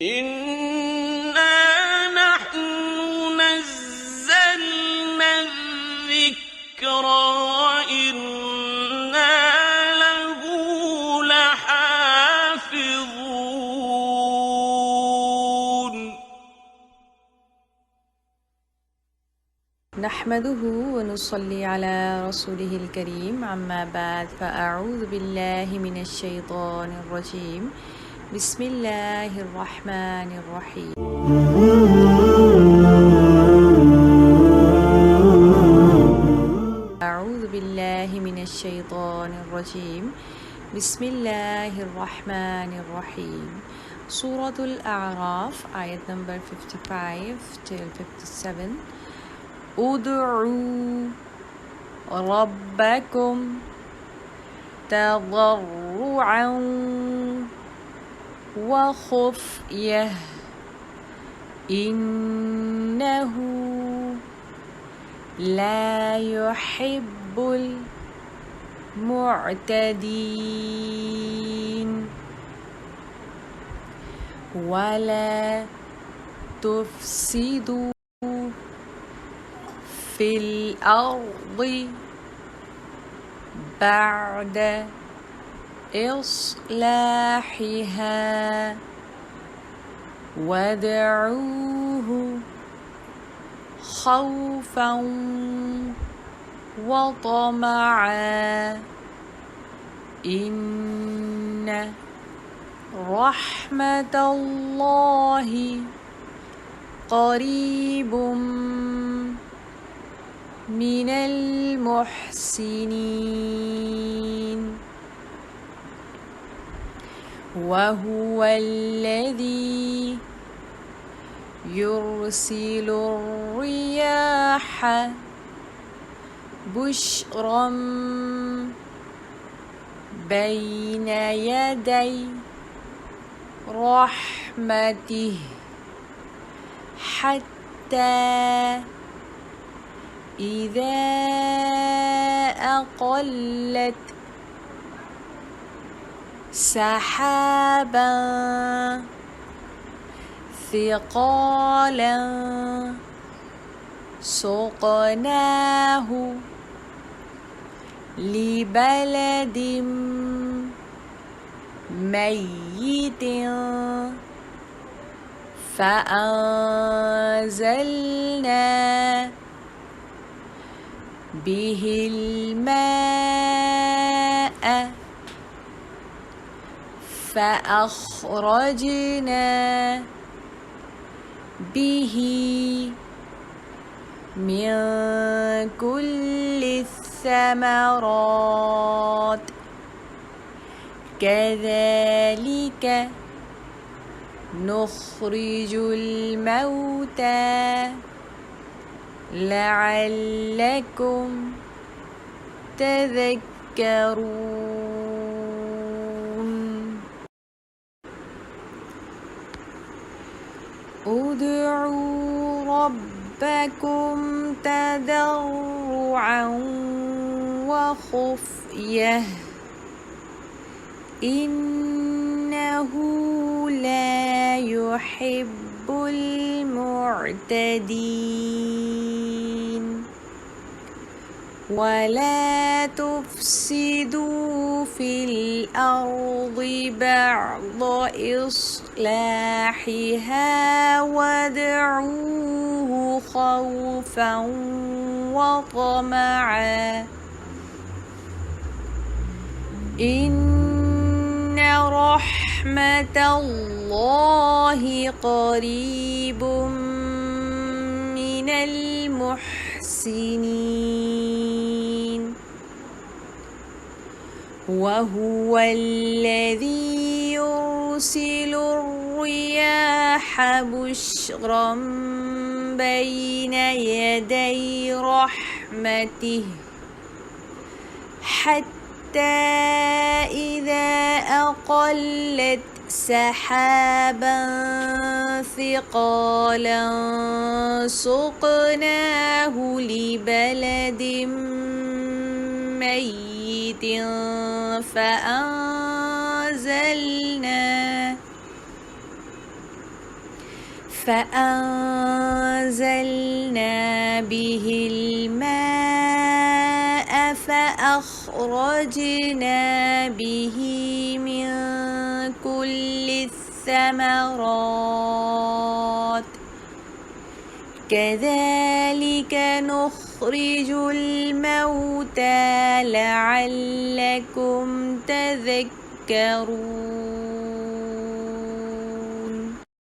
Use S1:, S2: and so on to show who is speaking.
S1: إِنَّا نَحْنُ نَزَّلْنَا الذِّكْرَ وَإِنَّا لَهُ لَحَافِظُونَ
S2: نحمده ونصلي على رسوله الكريم أما بعد فأعوذ بالله من الشيطان الرجيم بسم الله الرحمن الرحيم أعوذ بالله من الشيطان الرجيم بسم الله الرحمن الرحيم سورة الأعراف آية number 55 till 57 ادعوا ربكم تضرعا وخفية إنه لا يحب المعتدين ولا تفسدوا في الأرض بعد إصلاحها وادعوه خوفا وطمعا إن رحمة الله قريب من المحسنين وهو الذي يرسل الرياح بشرا بين يدي رحمته حتى إذا أقلت سحابا ثقالا سقناه لبلد ميت فأنزلنا به الماء فأخرجنا به من كل الثمرات كذلك نخرج الموتى لعلكم تذكرون ادعوا ربكم تضرعا وخفية إنه لا يحب المعتدين ولا تفسدوا في الأرض بعد إصلاحها وادعوه خوفا وطمعا إن رحمة الله قريب من المحسنين وهو الذي يرسل الرياح بشرا بين يدي رحمته حتى إذا أقلت سحابا ثقالا سقناه لبلد ميت فأنزلنا به الماء فأخرجنا به من كل الثمرات كذلك نخرج الموتى لعلكم تذكرون